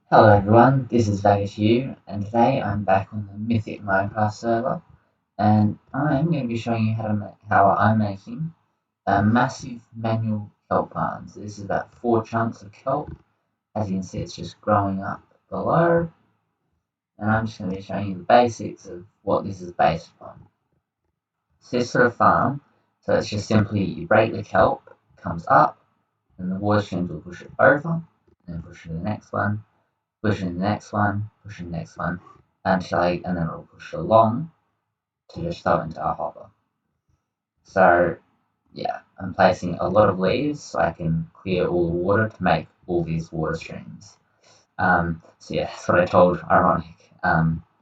Hello everyone, this is Betya, and today I'm back on the Mythic Minecraft server, and I'm going to be showing you how I'm making a massive manual kelp farm. So this is about 4 chunks of kelp. As you can see, it's just growing up below, and I'm just going to be showing you the basics of what this is based on. So this sort of farm, so it's just simply you break the kelp, it comes up, and the water streams will push it over, and then push it to the next one, pushing the next one, pushing the next one, and then it'll push along to just throw into our hopper. So yeah, I'm placing a lot of leaves so I can clear all the water to make all these water streams. So yeah, that's what I told Ironic,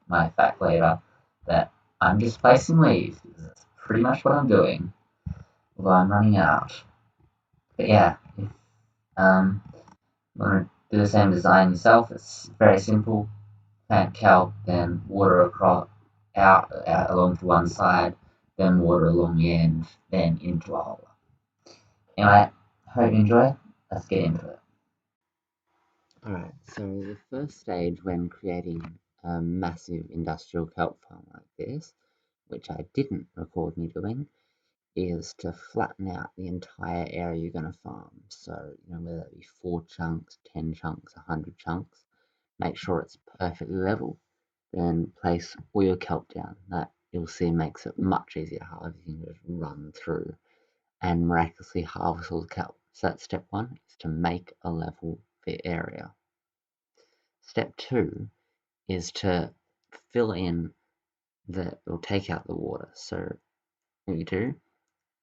my fact leader, that I'm just placing leaves. That's pretty much what I'm doing, although I'm running out. But yeah, if you want to do the same design yourself, it's very simple. Plant kelp, then water across out along to one side, then water along the end, then into a hole. Anyway, hope you enjoy. Let's get into it. Alright, so the first stage when creating a massive industrial kelp farm like this, which I didn't record me doing, is to flatten out the entire area you're going to farm. So, whether it be 4 chunks, 10 chunks, 100 chunks, make sure it's perfectly level, then place all your kelp down. That you'll see makes it much easier how everything just run through and miraculously harvest all the kelp. So that's step 1, is to make a level area. Step 2 is to fill in or take out the water. So what you do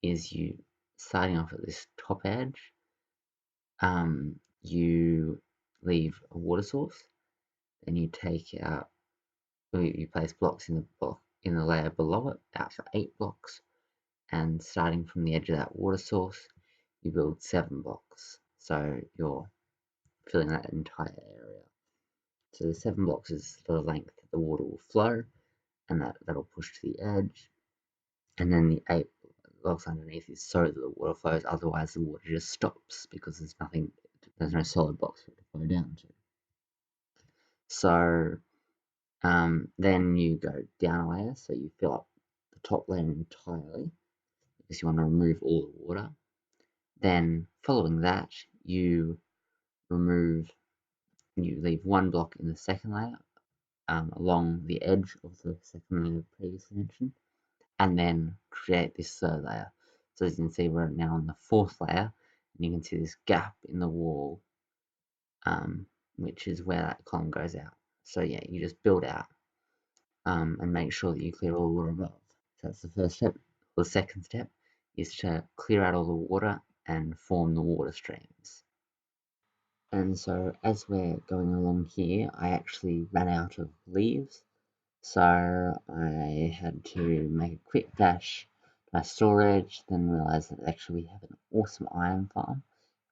is you, starting off at this top edge, you leave a water source, then you take out, you place blocks in the layer below it, out for 8 blocks, and starting from the edge of that water source, you build 7 blocks. So you're filling that entire area. So the 7 blocks is the length that the water will flow, and that'll push to the edge. And then the 8 blocks underneath is so that the water flows, otherwise the water just stops because there's no solid blocks for it to flow down to. So then you go down a layer, so you fill up the top layer entirely because you want to remove all the water. Then following that, you leave 1 block in the second layer along the edge of the second layer previously mentioned, and then create this third layer. So as you can see, we're now on the 4th layer, and you can see this gap in the wall, which is where that column goes out. So yeah, you just build out and make sure that you clear all the water above. So that's the first step. The second step is to clear out all the water and form the water streams. And so as we're going along here, I actually ran out of leaves, so I had to make a quick dash to my storage, then realised that actually we have an awesome iron farm.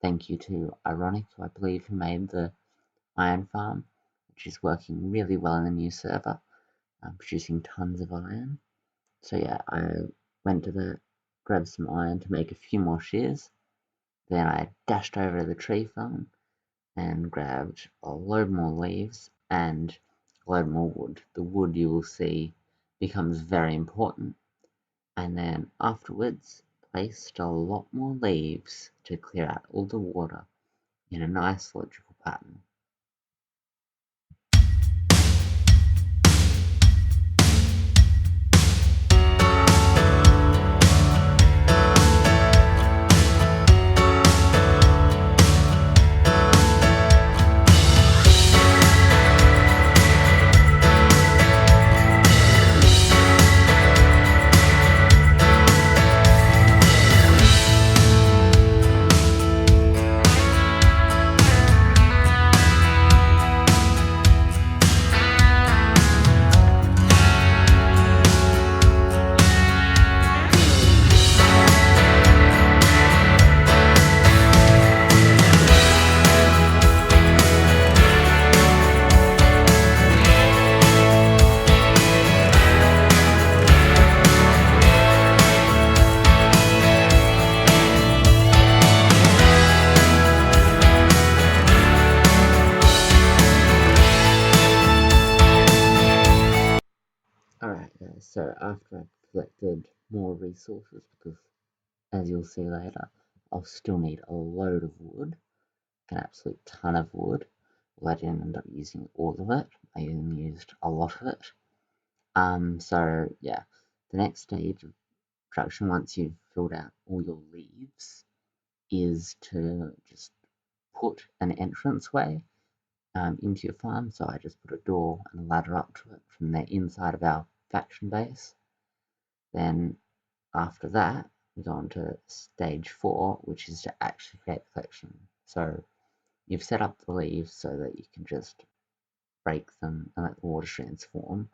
Thank you to Ironic, who I believe who made the iron farm, which is working really well in the new server, producing tons of iron. So yeah, I went to grab some iron to make a few more shears. Then I dashed over to the tree farm and grabbed a load more leaves and a load more wood. The wood, you will see, becomes very important. And then afterwards, placed a lot more leaves to clear out all the water in a nice logical pattern. So after I've collected more resources, because as you'll see later, I'll still need a load of wood, an absolute ton of wood. Well, I didn't end up using all of it. I only used a lot of it. So yeah, the next stage of production, once you've filled out all your leaves, is to just put an entranceway into your farm. So I just put a door and a ladder up to it from the inside of our faction base. Then after that, we go on to stage 4, which is to actually create the collection. So you've set up the leaves so that you can just break them and let the water streams form.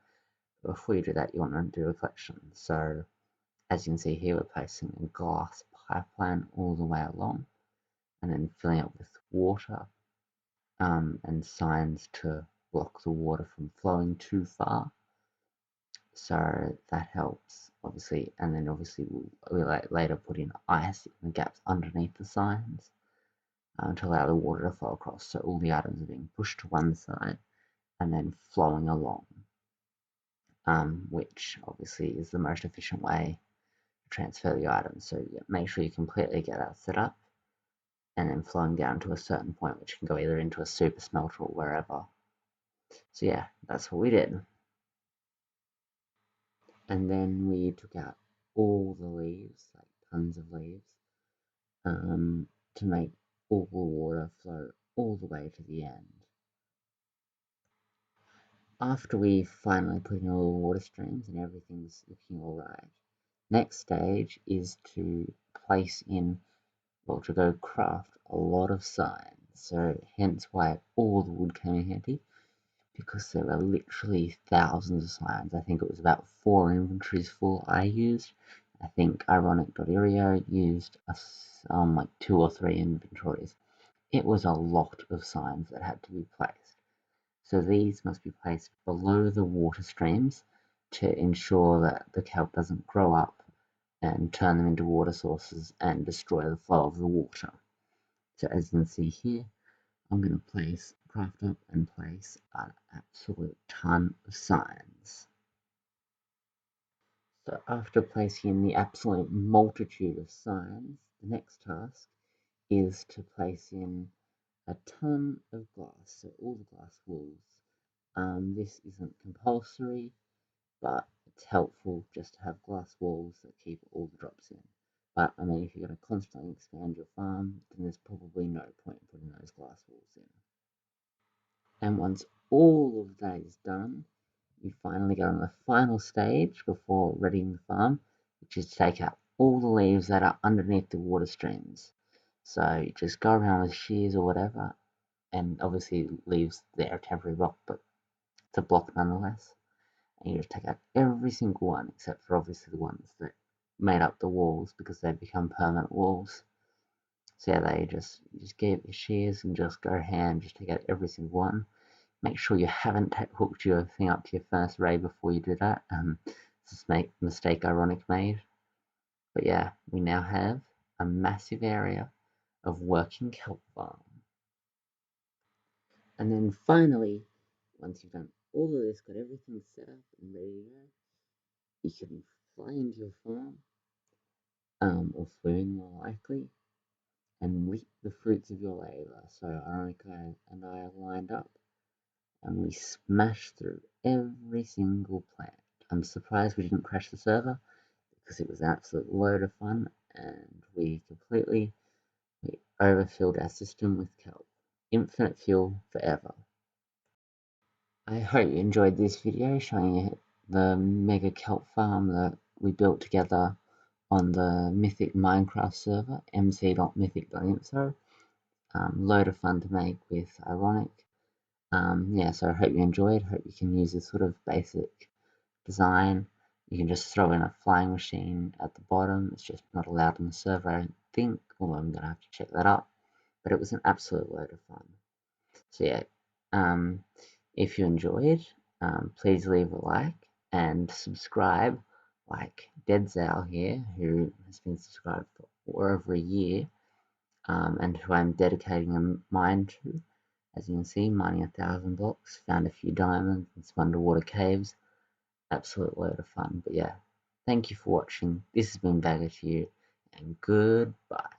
Before you do that, you want to do a collection. So as you can see here, we're placing a glass pipeline all the way along and then filling it with water and signs to block the water from flowing too far. So that helps, obviously, and then obviously we'll later put in ice in the gaps underneath the signs to allow the water to flow across. So all the items are being pushed to one side and then flowing along, which obviously is the most efficient way to transfer the items. So yeah, make sure you completely get that set up and then flowing down to a certain point, which can go either into a super smelter or wherever. So yeah, that's what we did. And then we took out all the leaves, like tons of leaves, to make all the water flow all the way to the end. After we finally put in all the water streams and everything's looking alright, next stage is to place in, well, to go craft a lot of signs. So hence why all the wood came in handy, because there were literally thousands of signs. I think it was about 4 inventories full I used. I think ironic.io used like 2 or 3 inventories. It was a lot of signs that had to be placed. So these must be placed below the water streams to ensure that the kelp doesn't grow up and turn them into water sources and destroy the flow of the water. So as you can see here, I'm going to craft up and place an absolute ton of signs. So after placing in the absolute multitude of signs, the next task is to place in a ton of glass, so all the glass walls. This isn't compulsory, but it's helpful just to have glass walls that keep all the drops in. But I mean, if you're going to constantly expand your farm, then there's probably no point in putting those glass walls in. And once all of that is done, you finally get on the final stage before readying the farm, which is to take out all the leaves that are underneath the water streams. So you just go around with shears or whatever, and obviously leaves there a temporary block, but it's a block nonetheless. And you just take out every single one, except for obviously the ones that made up the walls, because they become permanent walls. So yeah, you just get your shears and just go hand, just take out every single one. Make sure you haven't hooked your thing up to your first ray before you do that. This is a mistake Ironic made. But yeah, we now have a massive area of working kelp farm. And then finally, once you've done all of this, got everything set up and ready to go, you can fly into your farm, or swim more likely, and reap the fruits of your labor. So Ironic and I are lined up, and we smashed through every single plant. I'm surprised we didn't crash the server, because it was an absolute load of fun, and we overfilled our system with kelp. Infinite fuel forever. I hope you enjoyed this video showing you the mega kelp farm that we built together on the Mythic Minecraft server, mc.mythicmc.info. Load of fun to make with Ironic. Yeah, so I hope you enjoyed. Hope you can use this sort of basic design. You can just throw in a flying machine at the bottom. It's just not allowed on the server, I don't think, although I'm going to have to check that up. But it was an absolute load of fun. So yeah, if you enjoyed, please leave a like and subscribe, like Deadzal here, who has been subscribed for over a year, and who I'm dedicating a mine to. As you can see, mining 1,000 blocks, found a few diamonds and some underwater caves. absolute load of fun. But yeah, thank you for watching. This has been Bagger to you, and goodbye.